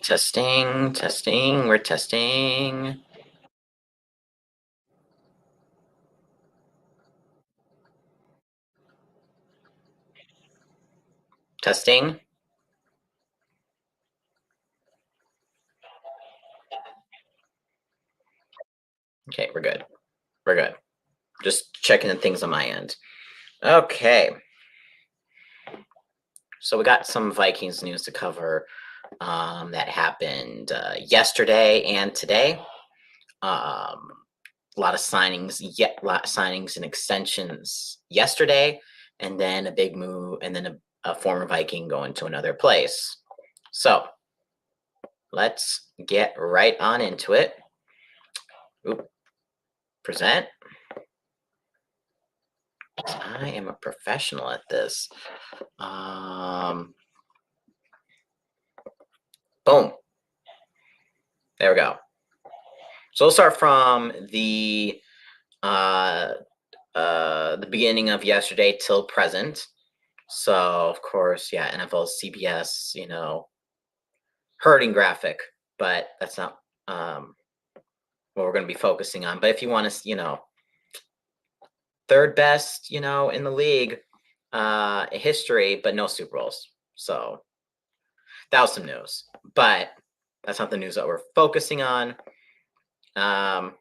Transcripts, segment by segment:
Testing, testing, we're testing. Testing. Okay, we're good. We're good. Just checking the things on my end. Okay. So we got some Vikings news to cover that happened yesterday and today. A lot of signings, and extensions yesterday, and then a big move, and then a former Viking going to another place. So let's get right on into it. Oop. Present. I am a professional at this. Boom. There we go. So we'll start from the beginning of yesterday till present. So of course, yeah, NFL CBS, hurting graphic, but that's not what we're going to be focusing on. But if you want to, third best, in the league history, but no Super Bowls. So that was some news, but that's not the news that we're focusing on. McCall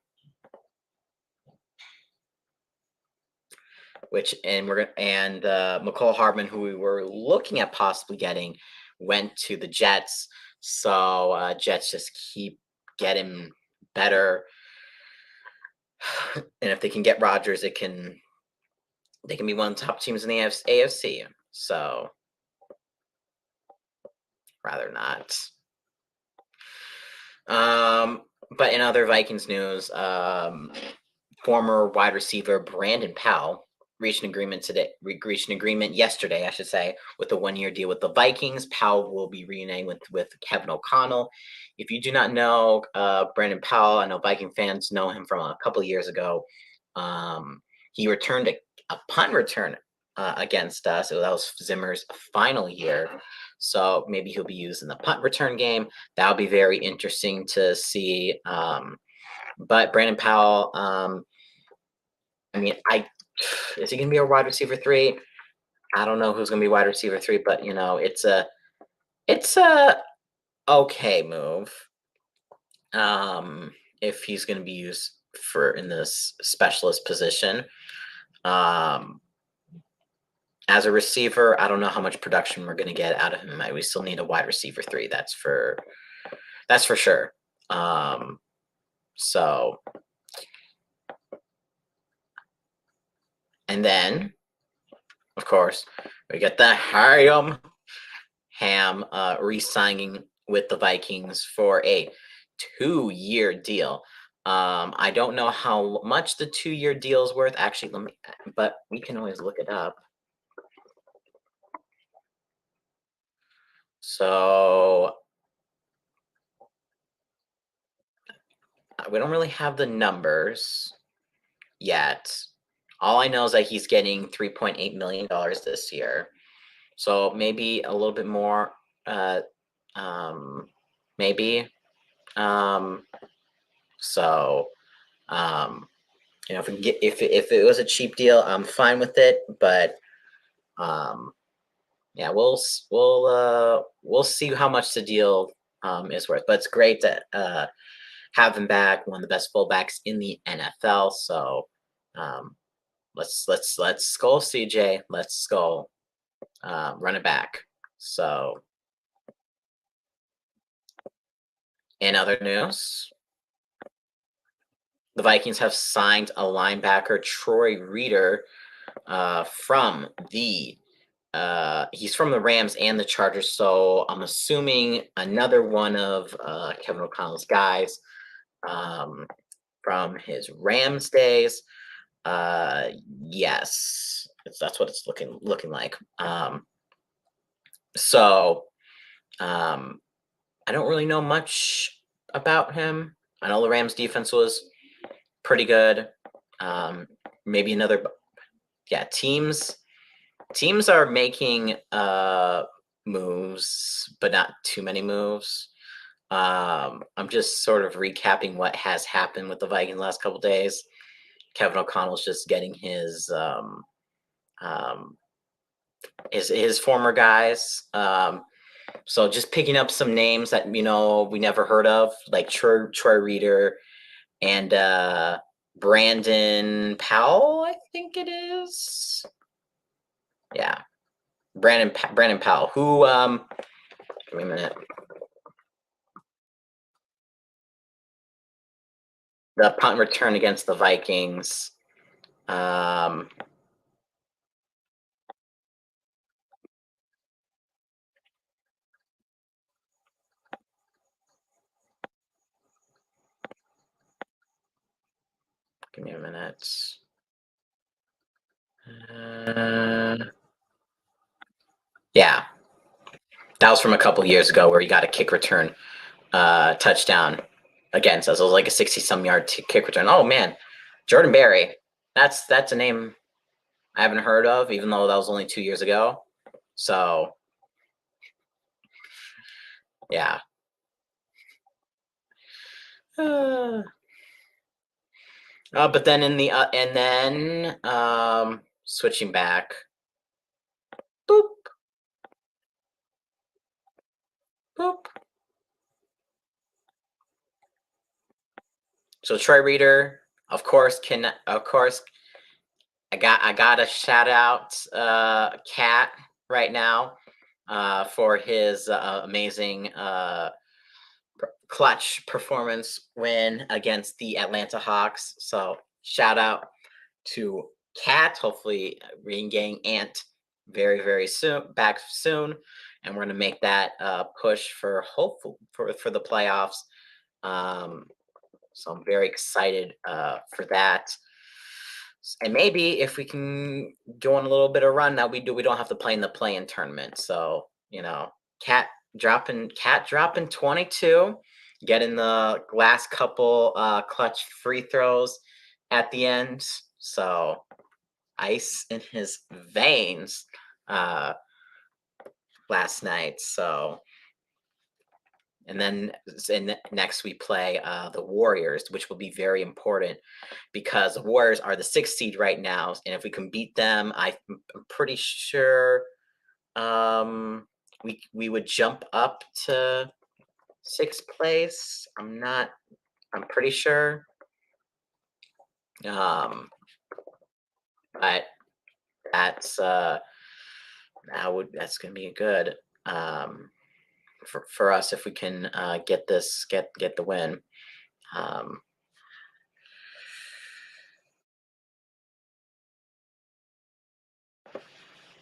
Hardman, who we were looking at possibly getting, went to the Jets. So Jets just keep getting better, and if they can get Rodgers, they can be one of the top teams in the AFC. So rather not. But in other Vikings news, former wide receiver Brandon Powell reached an agreement yesterday, I should say, with a 1-year deal with the Vikings. Powell will be reuniting with Kevin O'Connell. If you do not know Brandon Powell, I know Viking fans know him from a couple of years ago. He returned a punt return against us. That was Zimmer's final year. So maybe he'll be used in the punt return game. That'll be very interesting to see. But Brandon Powell, is he going to be a wide receiver 3? I don't know who's going to be wide receiver 3, but it's a okay move. If he's going to be used in this specialist position. As a receiver, I don't know how much production we're going to get out of him. We still need a wide receiver 3. That's for sure. So, and then, of course, we get the Ham re-signing with the Vikings for a 2-year deal. I don't know how much the 2-year deal is worth. Actually, but we can always look it up. So we don't really have the numbers yet. All I know is that he's getting $3.8 million this year. So maybe a little bit more, maybe. If it was a cheap deal, I'm fine with it. But yeah, we'll see how much the deal is worth. But it's great to have him back, one of the best fullbacks in the NFL. So let's go CJ. Let's go run it back. So in other news, the Vikings have signed a linebacker, Troy Reeder, from the he's from the Rams and the Chargers, so I'm assuming another one of Kevin O'Connell's guys from his Rams days. Yes, that's what it's looking like. I don't really know much about him. I know the Rams defense was pretty good. Maybe another, teams are making moves, but not too many moves. I'm just sort of recapping what has happened with the Vikings the last couple days. Kevin O'Connell's just getting um, his former guys. So just picking up some names that we never heard of, like Troy Reader and Brandon Powell, I think it is. Yeah, Brandon Powell. Who? Give me a minute. The punt return against the Vikings. Um, Give me a minute. Uh, yeah, that was from a couple years ago where he got a kick return touchdown against us. It was like a 60-some yard kick return. Oh man, Jordan Berry. That's a name I haven't heard of, even though that was only 2 years ago. So yeah. Uh, but then switching back. Boop boop. So Troy Reader, of course I got to shout out Cat right now for his amazing clutch performance win against the Atlanta Hawks. So shout out to Cat. Hopefully, regaining Ant very soon, back soon, and we're gonna make that push for hopeful for the playoffs. Um, so I'm very excited for that. And maybe if we can go on a little bit of run now, we don't have to play in the play-in tournament. So Cat dropping 22, getting the last couple clutch free throws at the end. So ice in his veins uh, last night. So and next we play the Warriors, which will be very important because the Warriors are the 6th seed right now, and if we can beat them, I'm pretty sure we would jump up to 6th place. I'm pretty sure. But that's that's gonna be good for us if we can get the win. Um,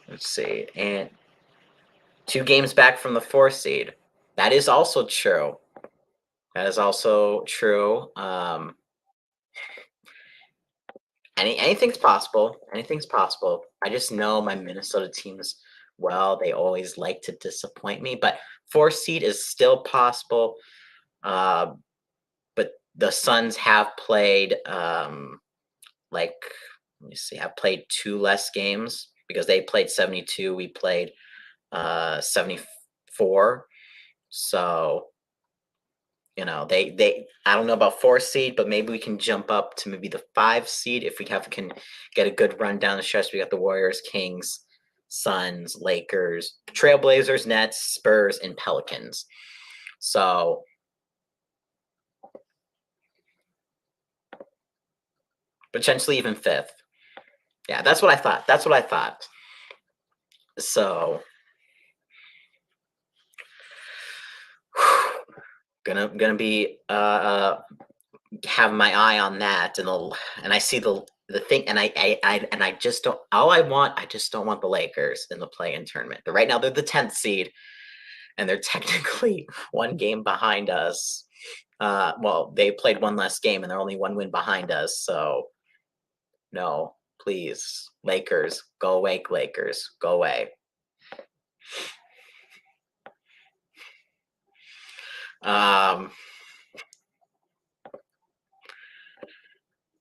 let's see, and 2 games back from the 4th seed. That is also true. That is also true. Anything's possible. Anything's possible. I just know my Minnesota teams. Well, they always like to disappoint me, but 4th seed is still possible. Uh, but the Suns have played like let me see, have played 2 less games because they played 72. We played 74. So they I don't know about 4th seed, but maybe we can jump up to maybe the 5th seed if we can get a good run down the stretch. We got the Warriors, Kings, Suns, Lakers, Trailblazers, Nets, Spurs, and Pelicans. So potentially even 5th. Yeah, that's what I thought. That's what I thought. So gonna be have my eye on that, and I see the thing, and I just don't. I just don't want the Lakers in the play-in tournament. But right now they're the 10th seed, and they're technically 1 game behind us. Well, they played 1 less game, and they're only 1 win behind us. So no, please, Lakers, go away, Lakers, go away. Um,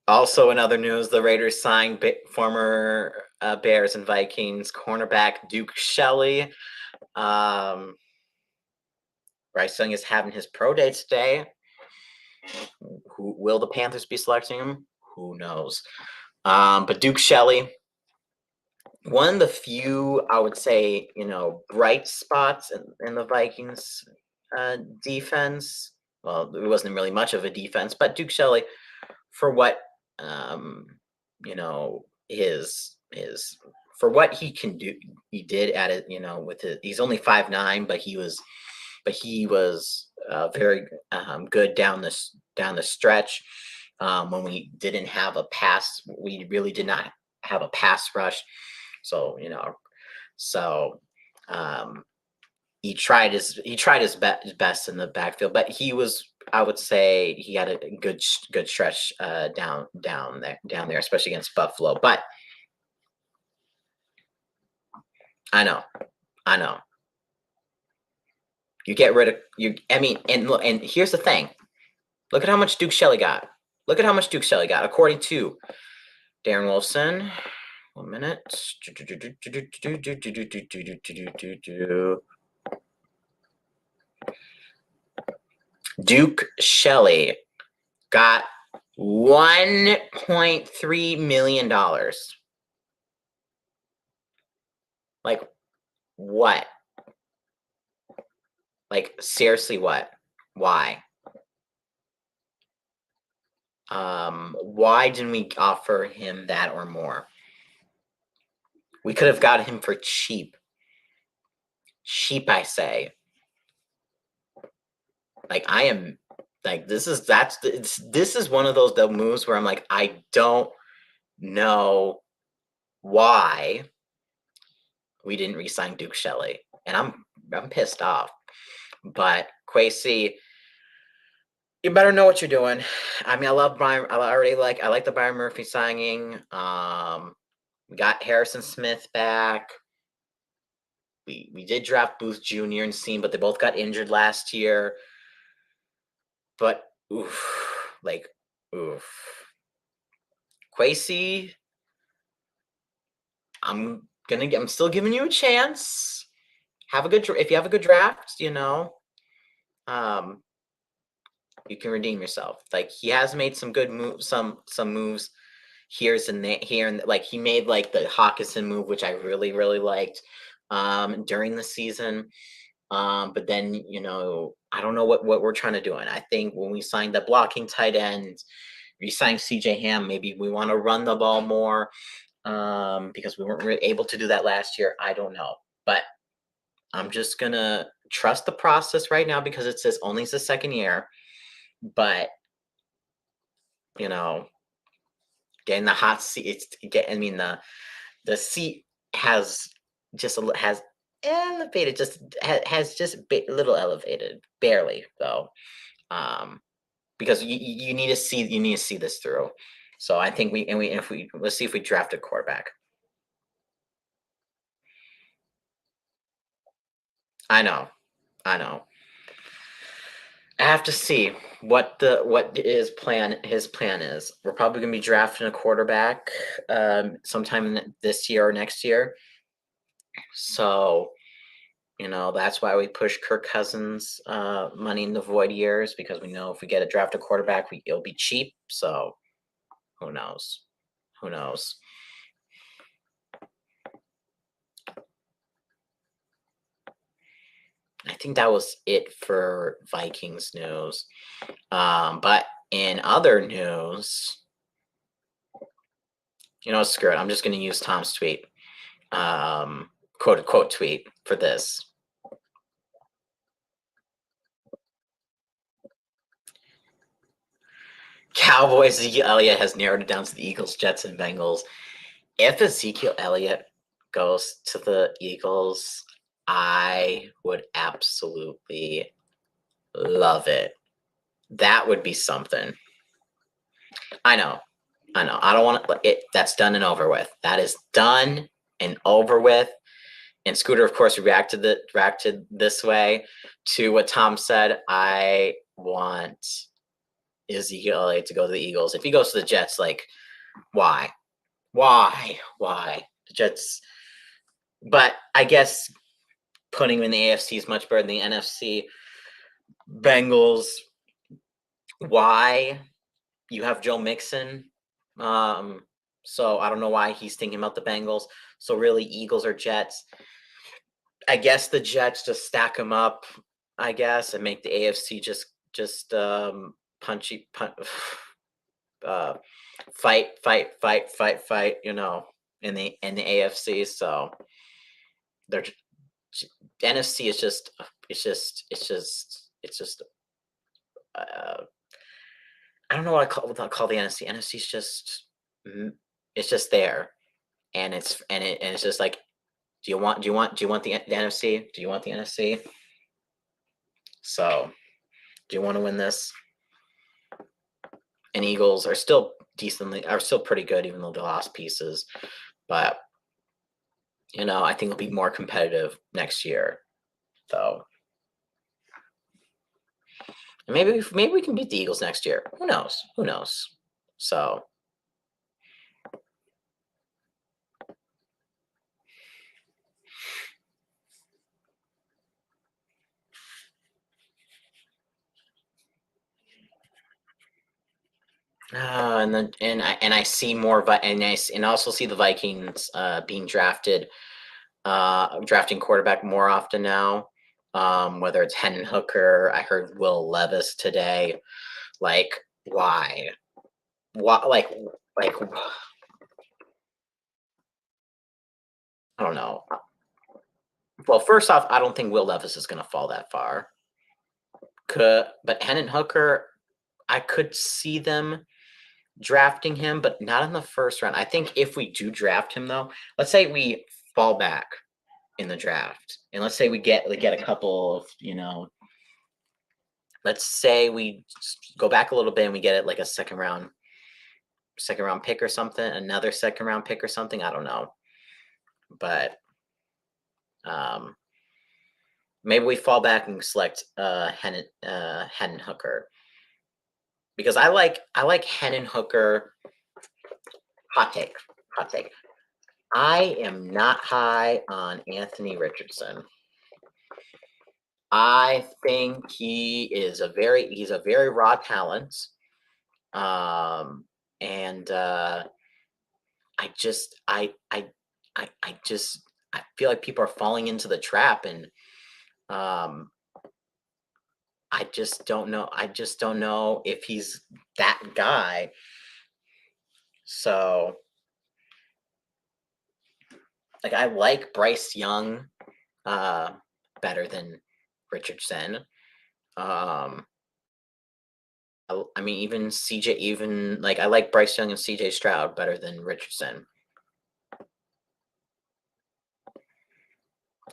Also, in other news, the Raiders signed former Bears and Vikings cornerback Duke Shelly. Um, Bryce Young is having his pro day today. Who will the Panthers be selecting him? Who knows? But Duke Shelly, one of the few, I would say, bright spots in the Vikings defense. Well, it wasn't really much of a defense, but Duke Shelly, for what his for what he can do, he did at it. With it, he's only 5'9", but he was very good down the stretch. When we didn't have a pass, we really did not have a pass rush. So he tried his best in the backfield, but he was, I would say, he had a good stretch down there, especially against Buffalo. But I know. You get rid of you. I mean, and here's the thing. Look at how much Duke Shelly got. According to Darren Wilson. 1 minute. Duke Shelly got $1.3 million. Like, what? Like, seriously, what? Why? Why didn't we offer him that or more? We could have got him for cheap. Cheap, I say. Like, I am, like, this is one of those moves where I'm like, I don't know why we didn't re-sign Duke Shelly, and I'm pissed off. But Kwesi, you better know what you're doing. I mean, I like the Byron Murphy signing. We got Harrison Smith back. We did draft Booth Jr. and Seam, but they both got injured last year. But Kwesi, I'm still giving you a chance. If you have a good draft, you can redeem yourself. Like, he has made some good moves, some moves here and like he made like the Hawkinson move, which I really, really liked during the season. But then, I don't know what we're trying to do. And I think when we signed the blocking tight end, we signed C.J. Ham, maybe we want to run the ball more because we weren't really able to do that last year. I don't know. But I'm just going to trust the process right now because it says only the second year. But, getting the hot seat, the seat has elevated, has just a little elevated, barely though, because you need to see this through. So I think let's see if we draft a quarterback. I know. I have to see what his plan is. We're probably going to be drafting a quarterback sometime this year or next year. So, that's why we push Kirk Cousins money in the void years, because we know if we get a drafted quarterback, it'll be cheap. So, who knows? I think that was it for Vikings news. But in other news, screw it. I'm just going to use Tom's tweet, quote unquote tweet for this. Cowboys, Ezekiel Elliott has narrowed it down to the Eagles, Jets, and Bengals. If Ezekiel Elliott goes to the Eagles, I would absolutely love it. That would be something. I know. I don't want it. That's done and over with. That is done and over with. And Scooter, of course, reacted this way to what Tom said. I want Ezekiel Elliott to go to the Eagles. If he goes to the Jets, like, why? The Jets. But I guess putting him in the AFC is much better than the NFC. Bengals. Why you have Joe Mixon? So I don't know why he's thinking about the Bengals. So really, Eagles or Jets. I guess the Jets just stack them up. I guess and make the AFC just punchy, uh, fight. In the AFC. So they're NFC is just it's just uh, I don't know what I call the NFC. NFC is just it's just there, and it's just like, do you want the NFC? Do you want the NFC? So do you want to win this? And Eagles are still pretty good, even though they lost pieces. But I think it'll be more competitive next year. So maybe we can beat the Eagles next year. Who knows? Who knows? So and I see more, and also see the Vikings being drafting quarterback more often now. Whether it's Hendon Hooker, I heard Will Levis today. Like, why? What? Like, I don't know. Well, first off, I don't think Will Levis is going to fall that far. But Hendon Hooker, I could see them drafting him, but not in the first round. I think if we do draft him, though, let's say we fall back in the draft, and let's say we get a couple of let's say we go back a little bit and we get it like a second round pick or something, another second round pick or something. I don't know, but um, maybe we fall back and select Hendon Hooker, because I like Hendon Hooker. Hot take, hot take. I am not high on Anthony Richardson. I think he's a very raw talent. And I just I just I feel like people are falling into the trap, and um I just don't know if he's that guy. So like, I like Bryce Young uh better than Richardson. Um I mean, even CJ, even like, I like Bryce Young and CJ Stroud better than Richardson.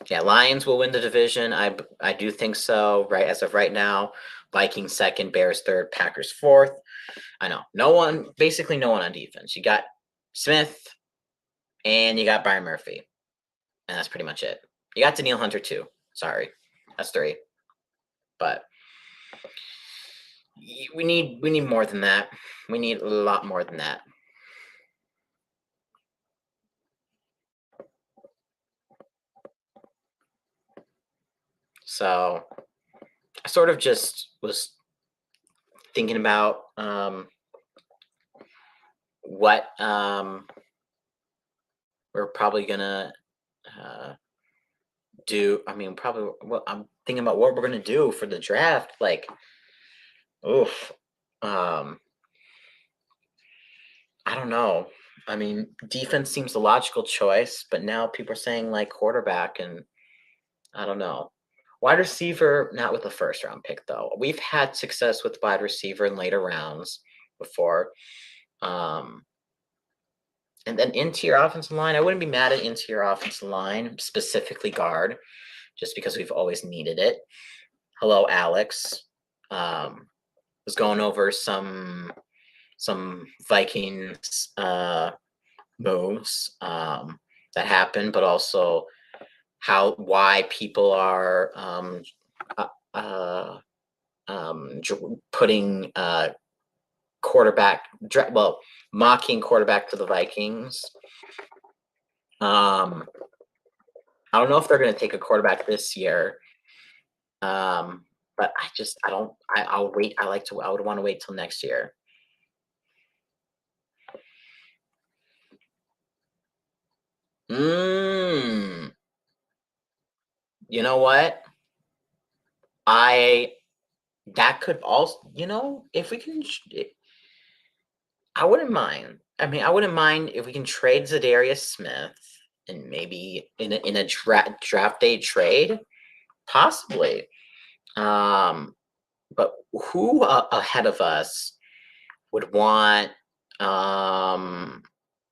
Yeah, Lions will win the division. I do think so. Right, as of right now, Vikings second, Bears third, Packers fourth. I know basically no one on defense. You got Smith and you got Byron Murphy, and that's pretty much it. You got Daniil Hunter too. Sorry, that's three. But we need more than that. We need a lot more than that. So I sort of just was thinking about what we're probably gonna do. I mean, probably what I'm thinking about what we're gonna do for the draft. Like, oof, um, I don't know. I mean, defense seems the logical choice, but now people are saying like quarterback, and I don't know. Wide receiver, not with the first round pick though. We've had success with wide receiver in later rounds before. Um, and then interior offensive line, I wouldn't be mad at interior offensive line, specifically guard, just because we've always needed it. Hello, Alex. Was going over some Vikings moves that happened, but also why people are uh, uh, putting quarterback, mocking quarterback to the Vikings. I don't know if they're going to take a quarterback this year, but I don't. I'll wait. I would want to wait till next year. Mm, you know what? I that could also, if we can, I wouldn't mind. I mean, I wouldn't mind if we can trade Zadarius Smith and maybe in a draft day trade, possibly. Um, but who ahead of us would want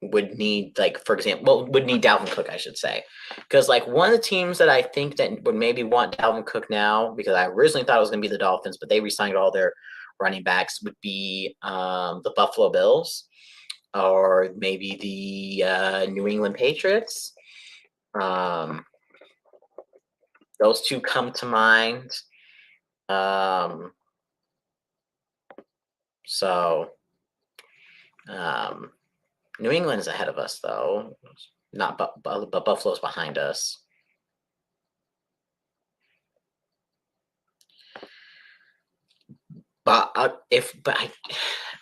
would need, like, for example, would need Dalvin Cook, I should say, because like one of the teams that I think that would maybe want Dalvin Cook now, because I originally thought it was going to be the Dolphins, but they re-signed all their running backs, would be the Buffalo Bills or maybe the New England Patriots. Um, those two come to mind. Um, so um, New England is ahead of us, though. Not, but Buffalo's behind us.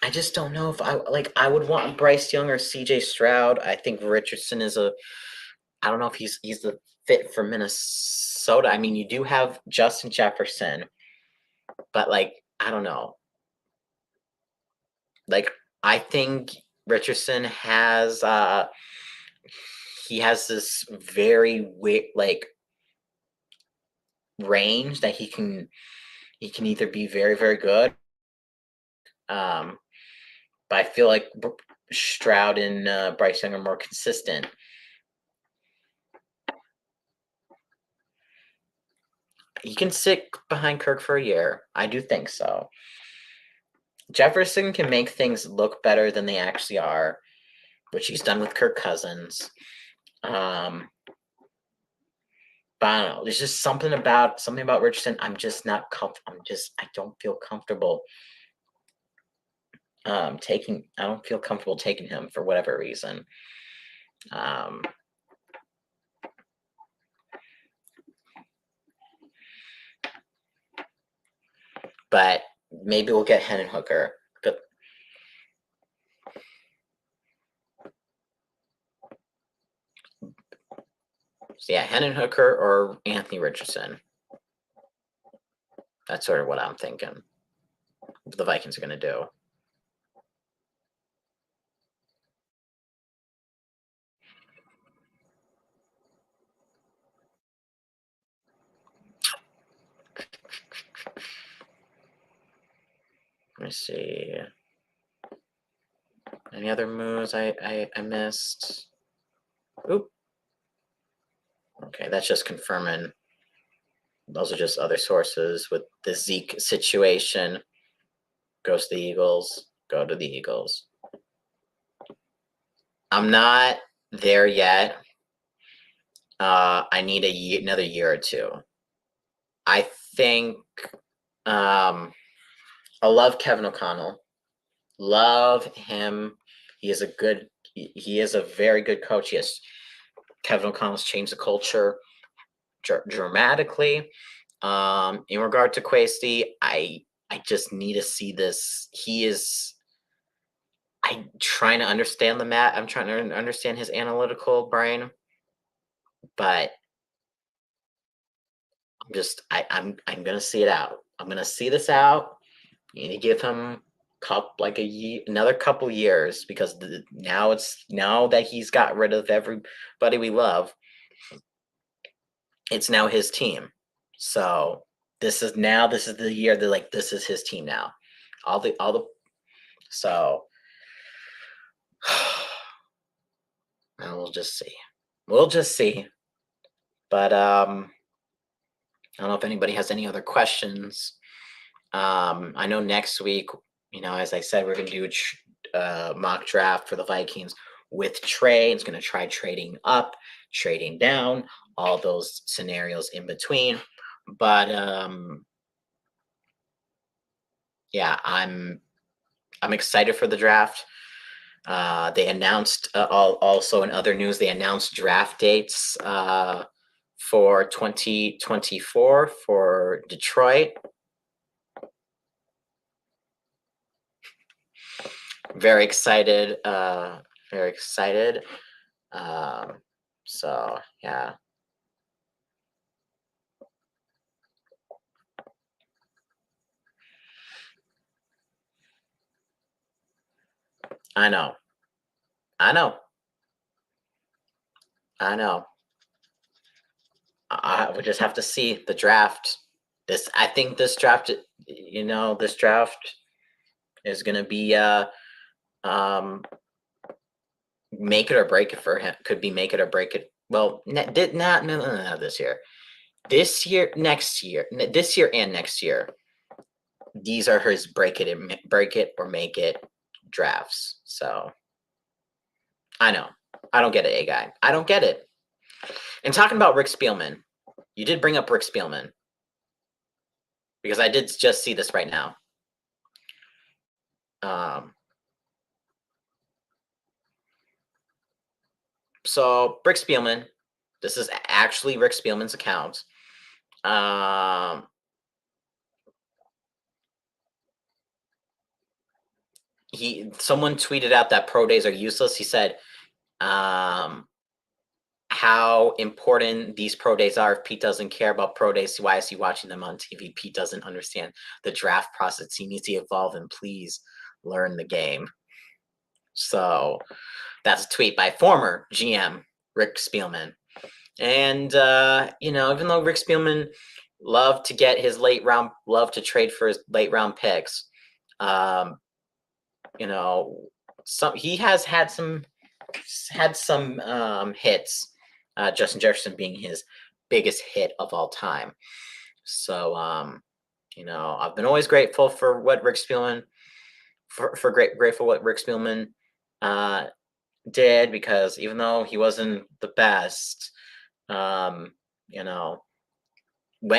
I just don't know if I would want Bryce Young or C.J. Stroud. I think Richardson is a. I don't know if he's the fit for Minnesota. I mean, you do have Justin Jefferson, but like I don't know. Like I think Richardson has he has this very like range that he can either be very very good, um, but I feel like Stroud and Bryce Young are more consistent. He can sit behind Kirk for a year. I do think so. Jefferson can make things look better than they actually are, which he's done with Kirk Cousins. Um, but I don't know. There's just something about Richardson. I'm just not comfortable. I don't feel comfortable taking. I don't feel comfortable taking him for whatever reason. Um, but maybe we'll get Hendon Hooker. But so yeah, Hendon Hooker or Anthony Richardson. That's sort of what I'm thinking. The Vikings are going to do. Let me see. Any other moves I missed? Oop. Okay, that's just confirming. Those are just other sources with the Zeke situation. Goes to the Eagles. Go to the Eagles. I'm not there yet. I need another year or two. I think I love Kevin O'Connell. Love him. He is a very good coach. Yes, Kevin O'Connell's changed the culture dramatically. In regard to Quasty, I just need to see this. I'm trying to understand the Matt. I'm trying to understand his analytical brain, but I'm gonna see it out. I'm gonna see this out. You need to give him another couple years, because now that he's got rid of everybody we love, it's now his team. So this is the year that, like, this is his team now. All the so and we'll just see. We'll just see. But I don't know if anybody has any other questions. I know next week, as I said, we're going to do a mock draft for the Vikings with Trey. It's going to try trading up, trading down, all those scenarios in between. But yeah, I'm excited for the draft. They announced also in other news, they announced draft dates for 2024 for Detroit. Very excited. Very excited. So yeah. I know. I know. I know. I would just have to see the draft. I think this draft, this draft is going to be um, make it or break it for him. Could be make it or break it. Well, did not no, this year. This year, next year, this year and next year. These are his break it or make it drafts. So I know. I don't get it, A guy. I don't get it. And talking about Rick Spielman, you did bring up Rick Spielman because I did just see this right now. So Rick Spielman, this is actually Rick Spielman's account. Someone tweeted out that pro days are useless. He said, how important these pro days are. If Pete doesn't care about pro days, why is he watching them on TV? Pete doesn't understand the draft process. He needs to evolve and please learn the game. So that's a tweet by former GM Rick Spielman. And even though Rick Spielman loved to get his loved to trade for his late round picks, he has had some hits. Justin Jefferson being his biggest hit of all time. So I've been always grateful for what Rick Spielman grateful what Rick Spielman did, because even though he wasn't the best, when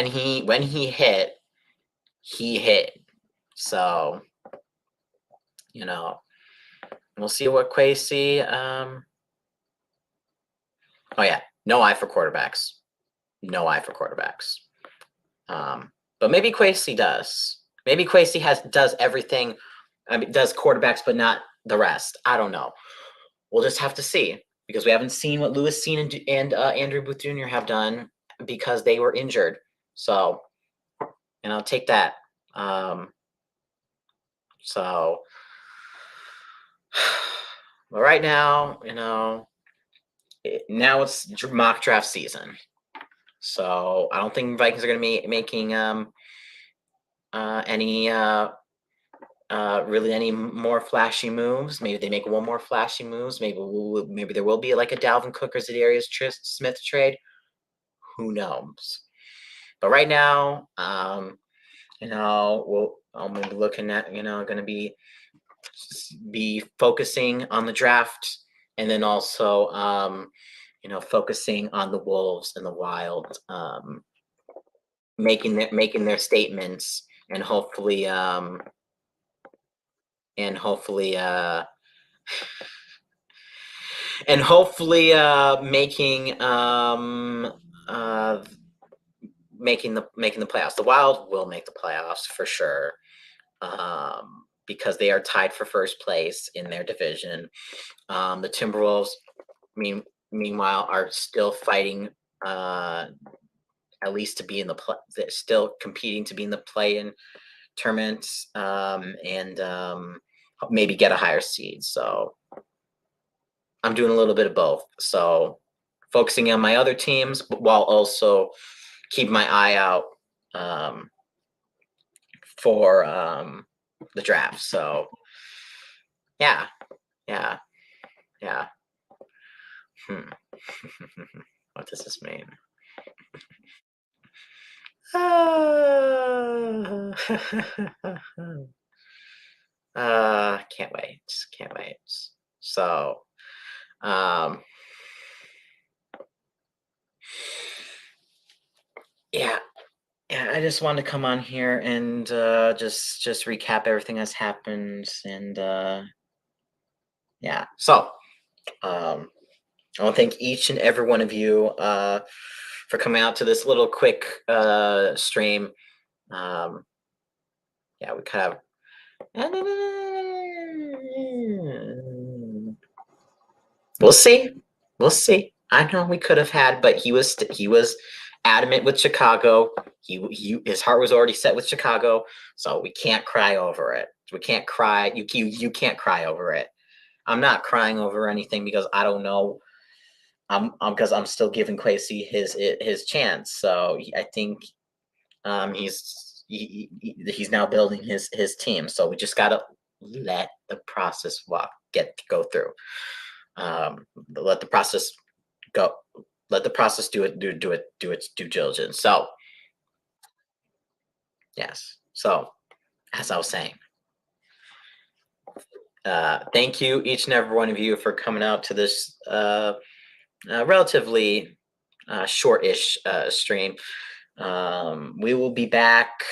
he hit, he hit. So we'll see what Kwesi. Oh yeah, no eye for quarterbacks. No eye for quarterbacks. But maybe Kwesi does. Maybe Kwesi does everything. Does quarterbacks, but not the rest. I don't know. We'll just have to see, because we haven't seen what Lewis Cine and Andrew Booth Jr. have done because they were injured. So, take that. So, but right now, now it's mock draft season. So I don't think Vikings are going to be making any really any more flashy moves. Maybe they make one more flashy moves. Maybe there will be like a Dalvin Cook or Zadarius Smith trade. Who knows? But right now, I'm be looking at going to be focusing on the draft, and then also focusing on the Wolves and the Wild, making their statements, and hopefully and hopefully uh and hopefully making the playoffs. The Wild will make the playoffs for sure, because they are tied for first place in their division. The Timberwolves, meanwhile, are still fighting, at least to be in the play. They're still competing to be in the play-in tournaments, and maybe get a higher seed. So I'm doing a little bit of both. So focusing on my other teams, but while also keep my eye out for the draft. So yeah. What does this mean? Can't wait. So, yeah, I just wanted to come on here and just recap everything that's happened, and yeah. So, I want to thank each and every one of you for coming out to this little quick stream. Yeah, we kind of We'll see. We'll see. I know we could have had, but he was adamant with Chicago. His heart was already set with Chicago, so we can't cry over it. We can't cry. You can't cry over it. I'm not crying over anything because I don't know. Because I'm still giving Quasi his chance. So I think he's now building his team. So we just gotta let the process go through. Let the process go. Let the process do its due diligence. So yes. So as I was saying, thank you each and every one of you for coming out to this relatively short-ish stream. We will be back.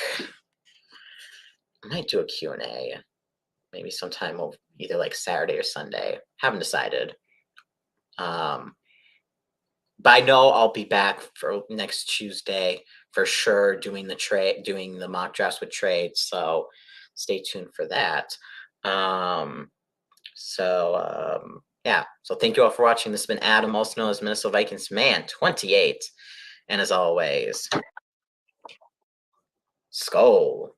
I might do a Q&A maybe sometime either like Saturday or Sunday. Haven't decided. But I know I'll be back for next Tuesday for sure, doing the mock drafts with trades. So stay tuned for that. Yeah. So thank you all for watching. This has been Adam, also known as Minnesota Vikings Man 28. And as always, Skol.